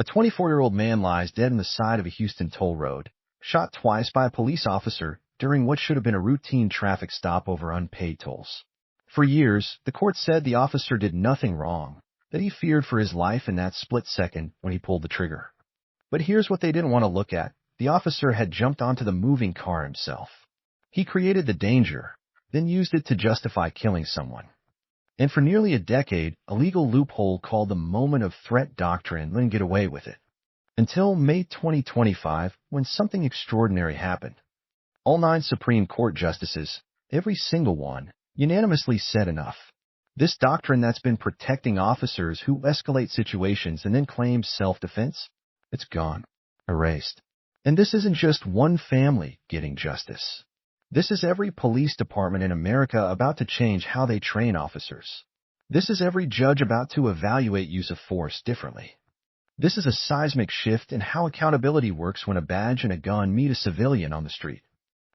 A 24-year-old man lies dead on the side of a Houston toll road, shot twice by a police officer during what should have been a routine traffic stop over unpaid tolls. For years, the court said the officer did nothing wrong, that he feared for his life in that split second when he pulled the trigger. But here's what they didn't want to look at. The officer had jumped onto the moving car himself. He created the danger, then used it to justify killing someone. And for nearly a decade, a legal loophole called the moment of threat doctrine let him get away with it. Until May 2025, when something extraordinary happened. All 9 Supreme Court justices, every single one, unanimously said enough. This doctrine that's been protecting officers who escalate situations and then claim self-defense, it's gone, erased. And this isn't just one family getting justice. This is every police department in America about to change how they train officers. This is every judge about to evaluate use of force differently. This is a seismic shift in how accountability works when a badge and a gun meet a civilian on the street.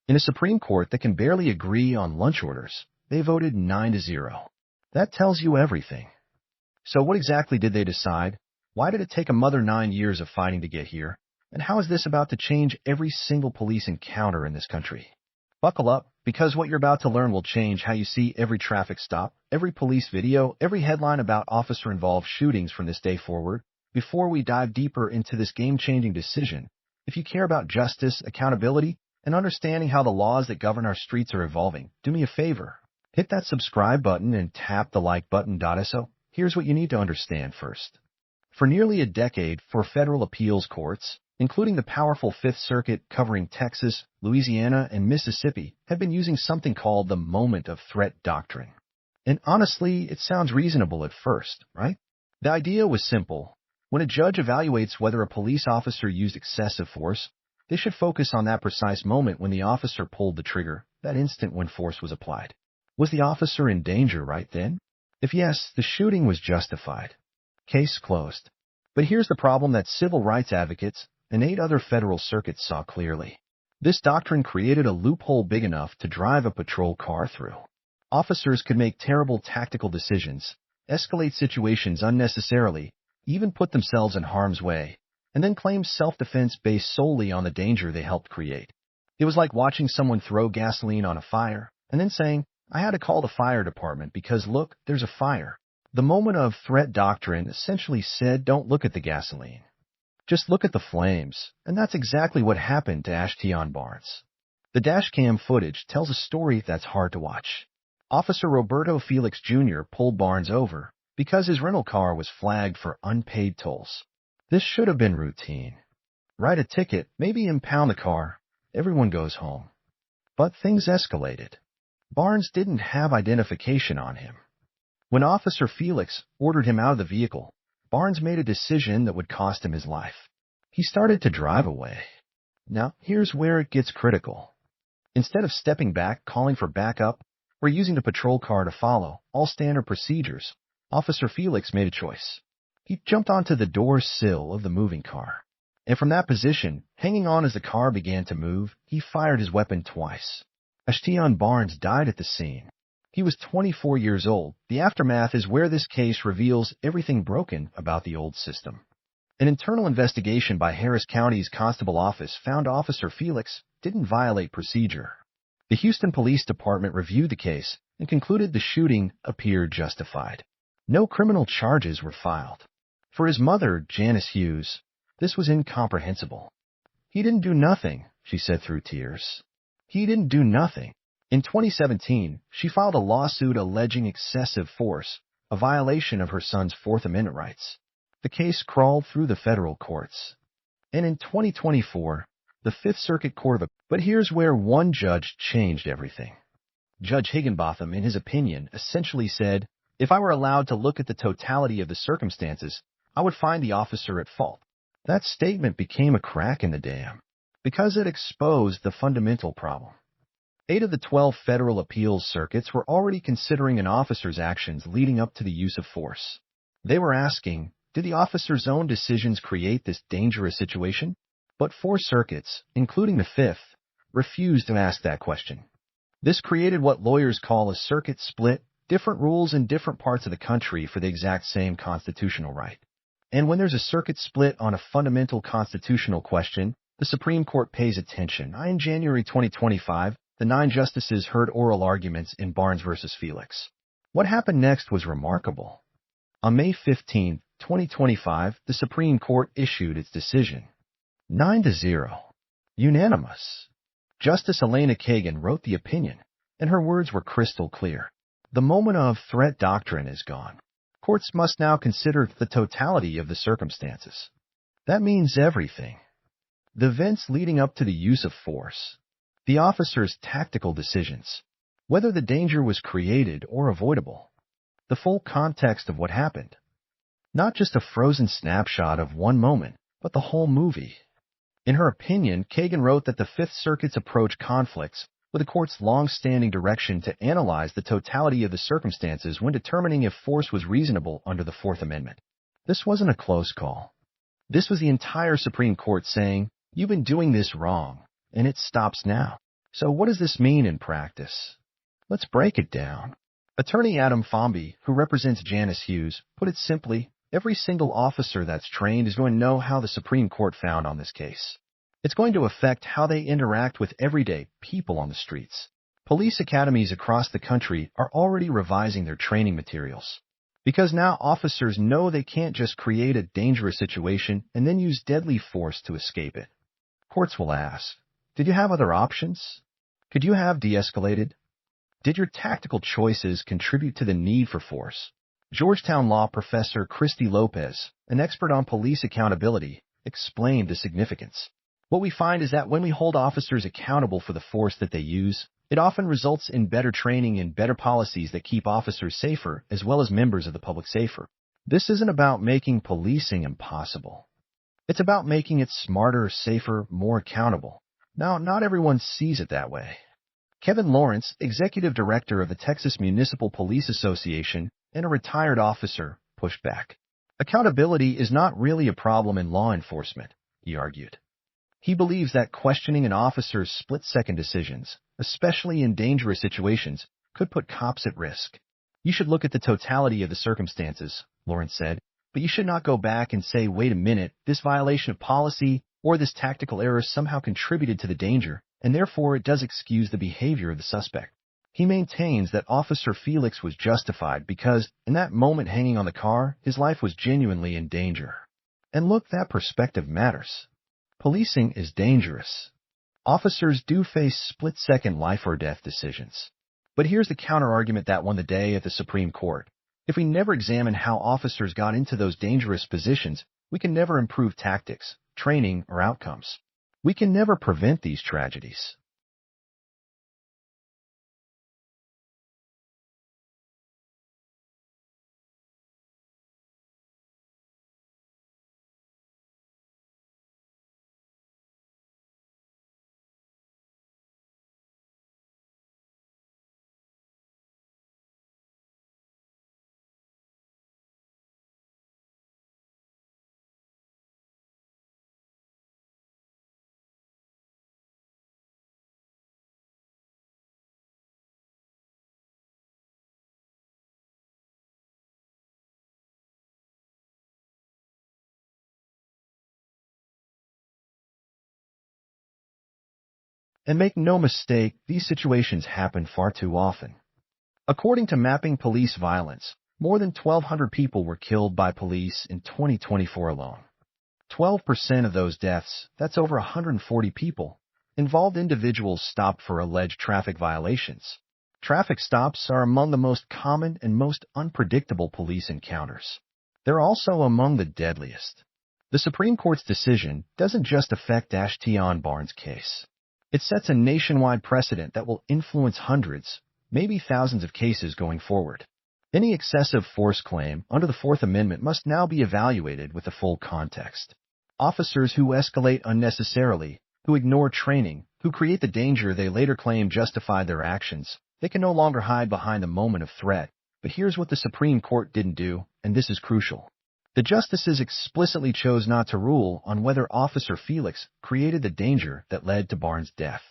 In a Supreme Court that can barely agree on lunch orders, they voted 9-0. That tells you everything. So what exactly did they decide? Why did it take a mother 9 years of fighting to get here? And how is this about to change every single police encounter in this country? Buckle up, because what you're about to learn will change how you see every traffic stop, every police video, every headline about officer-involved shootings from this day forward. Before we dive deeper into this game-changing decision, if you care about justice, accountability, and understanding how the laws that govern our streets are evolving, do me a favor. Hit that subscribe button and tap the like button. So, here's what you need to understand first. For nearly a decade, for federal appeals courts, including the powerful Fifth Circuit covering Texas, Louisiana, and Mississippi, have been using something called the moment of threat doctrine. And honestly, it sounds reasonable at first, right? The idea was simple. When a judge evaluates whether a police officer used excessive force, they should focus on that precise moment when the officer pulled the trigger, that instant when force was applied. Was the officer in danger right then? If yes, the shooting was justified. Case closed. But here's the problem that civil rights advocates and 8 other federal circuits saw clearly. This doctrine created a loophole big enough to drive a patrol car through. Officers could make terrible tactical decisions, escalate situations unnecessarily, even put themselves in harm's way, and then claim self-defense based solely on the danger they helped create. It was like watching someone throw gasoline on a fire, and then saying, I had to call the fire department because look, there's a fire. The moment of threat doctrine essentially said, don't look at the gasoline. Just look at the flames, and that's exactly what happened to Ashton Barnes. The dashcam footage tells a story that's hard to watch. Officer Roberto Felix Jr. pulled Barnes over because his rental car was flagged for unpaid tolls. This should have been routine. Write a ticket, maybe impound the car, everyone goes home. But things escalated. Barnes didn't have identification on him. When Officer Felix ordered him out of the vehicle, Barnes made a decision that would cost him his life. He started to drive away. Now, here's where it gets critical. Instead of stepping back, calling for backup, or using the patrol car to follow all standard procedures, Officer Felix made a choice. He jumped onto the door sill of the moving car. And from that position, hanging on as the car began to move, he fired his weapon twice. Ashton Barnes died at the scene. He was 24 years old. The aftermath is where this case reveals everything broken about the old system. An internal investigation by Harris County's Constable Office found Officer Felix didn't violate procedure. The Houston Police Department reviewed the case and concluded the shooting appeared justified. No criminal charges were filed. For his mother, Janice Hughes, this was incomprehensible. He didn't do nothing, she said through tears. He didn't do nothing. In 2017, she filed a lawsuit alleging excessive force, a violation of her son's Fourth Amendment rights. The case crawled through the federal courts. And in 2024, the Fifth Circuit Court of But here's where one judge changed everything. Judge Higginbotham, in his opinion, essentially said, if I were allowed to look at the totality of the circumstances, I would find the officer at fault. That statement became a crack in the dam, because it exposed the fundamental problem. 8 of the 12 federal appeals circuits were already considering an officer's actions leading up to the use of force. They were asking, did the officer's own decisions create this dangerous situation? But 4 circuits, including the 5th, refused to ask that question. This created what lawyers call a circuit split, different rules in different parts of the country for the exact same constitutional right. And when there's a circuit split on a fundamental constitutional question, the Supreme Court pays attention. In January 2025, the 9 justices heard oral arguments in Barnes versus Felix. What happened next was remarkable. On May 15, 2025, the Supreme Court issued its decision. 9-0. Unanimous. Justice Elena Kagan wrote the opinion, and her words were crystal clear. The moment of threat doctrine is gone. Courts must now consider the totality of the circumstances. That means everything. The events leading up to the use of force, the officer's tactical decisions, whether the danger was created or avoidable, the full context of what happened. Not just a frozen snapshot of one moment, but the whole movie. In her opinion, Kagan wrote that the Fifth Circuit's approach conflicts with the court's long-standing direction to analyze the totality of the circumstances when determining if force was reasonable under the Fourth Amendment. This wasn't a close call. This was the entire Supreme Court saying, "You've been doing this wrong, and it stops now." So what does this mean in practice? Let's break it down. Attorney Adam Fomby, who represents Janice Hughes, put it simply, every single officer that's trained is going to know how the Supreme Court found on this case. It's going to affect how they interact with everyday people on the streets. Police academies across the country are already revising their training materials. Because now officers know they can't just create a dangerous situation and then use deadly force to escape it. Courts will ask, did you have other options? Could you have de-escalated? Did your tactical choices contribute to the need for force? Georgetown law professor Christy Lopez, an expert on police accountability, explained the significance. What we find is that when we hold officers accountable for the force that they use, it often results in better training and better policies that keep officers safer as well as members of the public safer. This isn't about making policing impossible. It's about making it smarter, safer, more accountable. Now, not everyone sees it that way. Kevin Lawrence, executive director of the Texas Municipal Police Association and a retired officer, pushed back. Accountability is not really a problem in law enforcement, he argued. He believes that questioning an officer's split-second decisions, especially in dangerous situations, could put cops at risk. You should look at the totality of the circumstances, Lawrence said, but you should not go back and say, wait a minute, this violation of policy or this tactical error somehow contributed to the danger, and therefore it does excuse the behavior of the suspect. He maintains that Officer Felix was justified because, in that moment hanging on the car, his life was genuinely in danger. And look, that perspective matters. Policing is dangerous. Officers do face split-second life-or-death decisions. But here's the counter-argument that won the day at the Supreme Court. If we never examine how officers got into those dangerous positions, we can never improve tactics, training, or outcomes. We can never prevent these tragedies. And make no mistake, these situations happen far too often. According to Mapping Police Violence, more than 1,200 people were killed by police in 2024 alone. 12% of those deaths, that's over 140 people, involved individuals stopped for alleged traffic violations. Traffic stops are among the most common and most unpredictable police encounters. They're also among the deadliest. The Supreme Court's decision doesn't just affect Ashton Barnes' case. It sets a nationwide precedent that will influence hundreds, maybe thousands of cases going forward. Any excessive force claim under the Fourth Amendment must now be evaluated with the full context. Officers who escalate unnecessarily, who ignore training, who create the danger they later claim justified their actions, they can no longer hide behind the moment of threat. But here's what the Supreme Court didn't do, and this is crucial. The justices explicitly chose not to rule on whether Officer Felix created the danger that led to Barnes' death.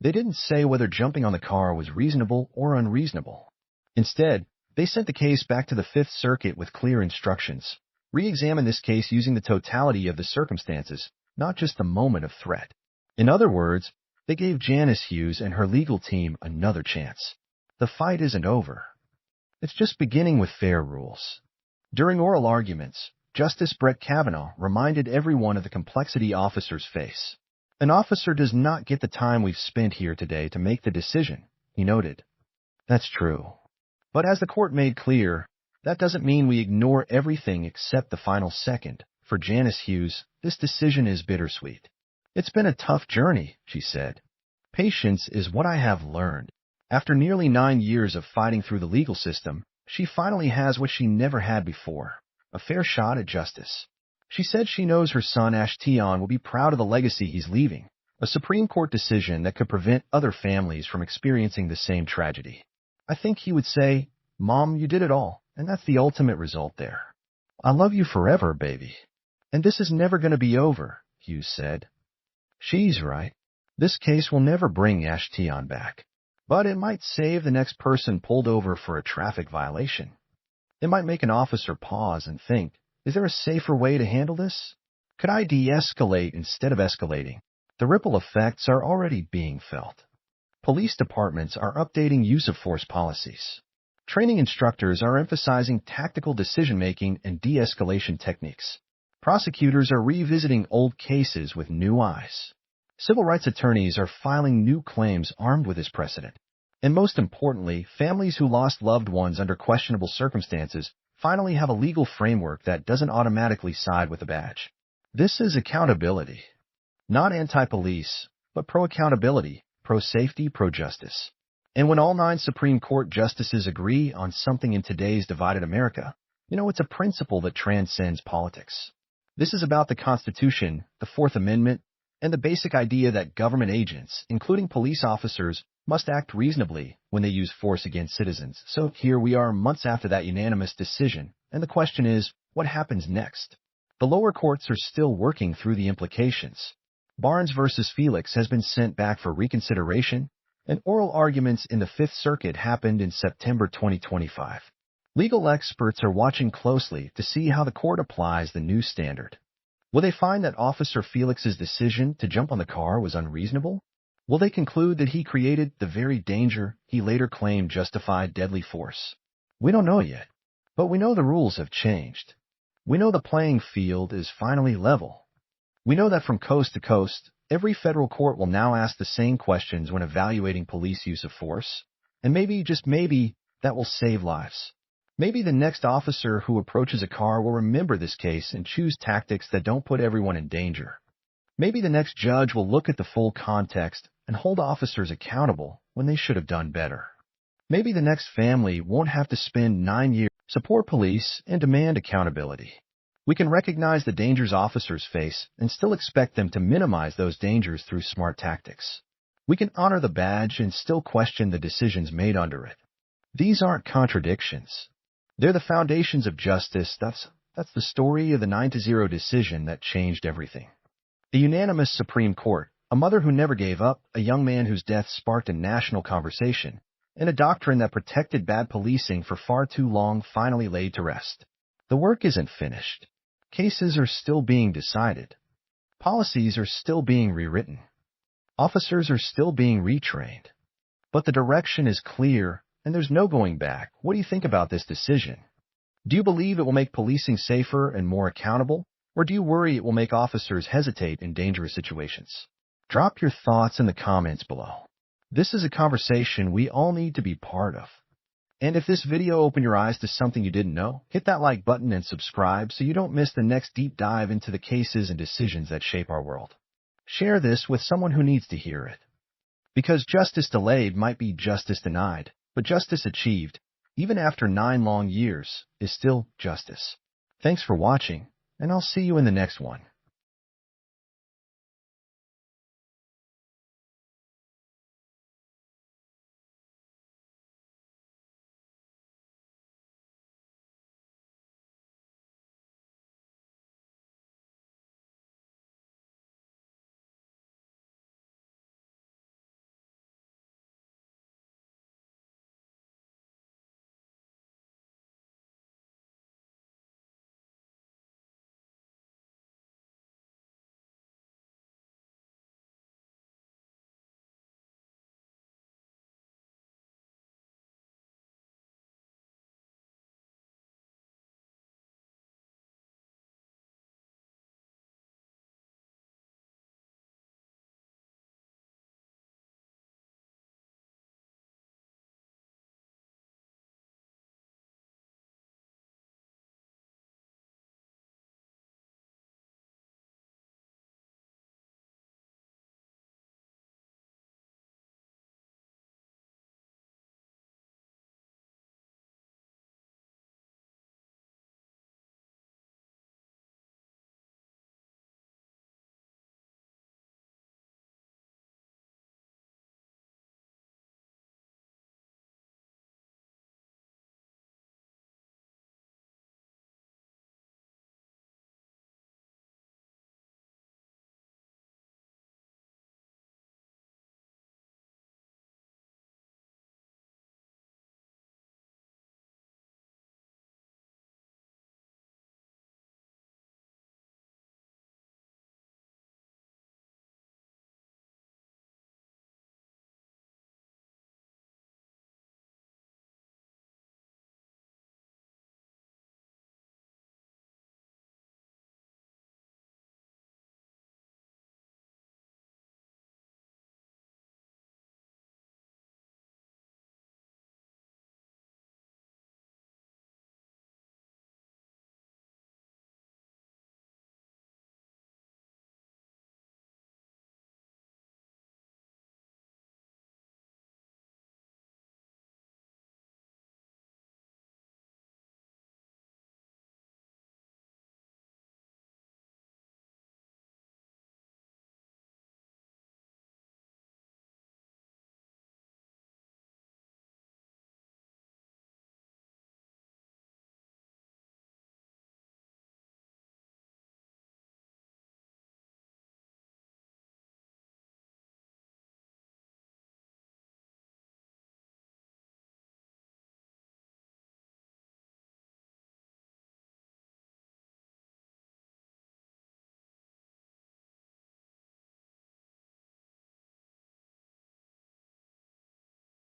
They didn't say whether jumping on the car was reasonable or unreasonable. Instead, they sent the case back to the Fifth Circuit with clear instructions. Re-examine this case using the totality of the circumstances, not just the moment of threat. In other words, they gave Janice Hughes and her legal team another chance. The fight isn't over. It's just beginning with fair rules. During oral arguments, Justice Brett Kavanaugh reminded everyone of the complexity officers face. An officer does not get the time we've spent here today to make the decision, he noted. That's true. But as the court made clear, that doesn't mean we ignore everything except the final second. For Janice Hughes, this decision is bittersweet. It's been a tough journey, she said. Patience is what I have learned. After nearly 9 years of fighting through the legal system, she finally has what she never had before, a fair shot at justice. She said she knows her son Ashton will be proud of the legacy he's leaving, a Supreme Court decision that could prevent other families from experiencing the same tragedy. I think he would say, "Mom, you did it all, and that's the ultimate result there. I love you forever, baby. And this is never going to be over," Hughes said. She's right. This case will never bring Ashton back. But it might save the next person pulled over for a traffic violation. It might make an officer pause and think, is there a safer way to handle this? Could I de-escalate instead of escalating? The ripple effects are already being felt. Police departments are updating use of force policies. Training instructors are emphasizing tactical decision-making and de-escalation techniques. Prosecutors are revisiting old cases with new eyes. Civil rights attorneys are filing new claims armed with this precedent. And most importantly, families who lost loved ones under questionable circumstances finally have a legal framework that doesn't automatically side with the badge. This is accountability. Not anti-police, but pro-accountability, pro-safety, pro-justice. And when all 9 Supreme Court justices agree on something in today's divided America, it's a principle that transcends politics. This is about the Constitution, the Fourth Amendment, and the basic idea that government agents, including police officers, must act reasonably when they use force against citizens. So here we are months after that unanimous decision, and the question is, what happens next? The lower courts are still working through the implications. Barnes versus Felix has been sent back for reconsideration, and oral arguments in the Fifth Circuit happened in September 2025. Legal experts are watching closely to see how the court applies the new standard. Will they find that Officer Felix's decision to jump on the car was unreasonable? Will they conclude that he created the very danger he later claimed justified deadly force? We don't know yet, but we know the rules have changed. We know the playing field is finally level. We know that from coast to coast, every federal court will now ask the same questions when evaluating police use of force, and maybe, just maybe, that will save lives. Maybe the next officer who approaches a car will remember this case and choose tactics that don't put everyone in danger. Maybe the next judge will look at the full context and hold officers accountable when they should have done better. Maybe the next family won't have to spend 9 years to support police and demand accountability. We can recognize the dangers officers face and still expect them to minimize those dangers through smart tactics. We can honor the badge and still question the decisions made under it. These aren't contradictions. They're the foundations of justice. That's the story of the 9-0 decision that changed everything. A unanimous Supreme Court, a mother who never gave up, a young man whose death sparked a national conversation, and a doctrine that protected bad policing for far too long finally laid to rest. The work isn't finished. Cases are still being decided. Policies are still being rewritten. Officers are still being retrained. But the direction is clear, and there's no going back. What do you think about this decision? Do you believe it will make policing safer and more accountable, or do you worry it will make officers hesitate in dangerous situations? Drop your thoughts in the comments below. This is a conversation we all need to be part of. And if this video opened your eyes to something you didn't know, hit that like button and subscribe so you don't miss the next deep dive into the cases and decisions that shape our world. Share this with someone who needs to hear it. Because justice delayed might be justice denied, but justice achieved, even after 9 long years, is still justice. Thanks for watching, and I'll see you in the next one.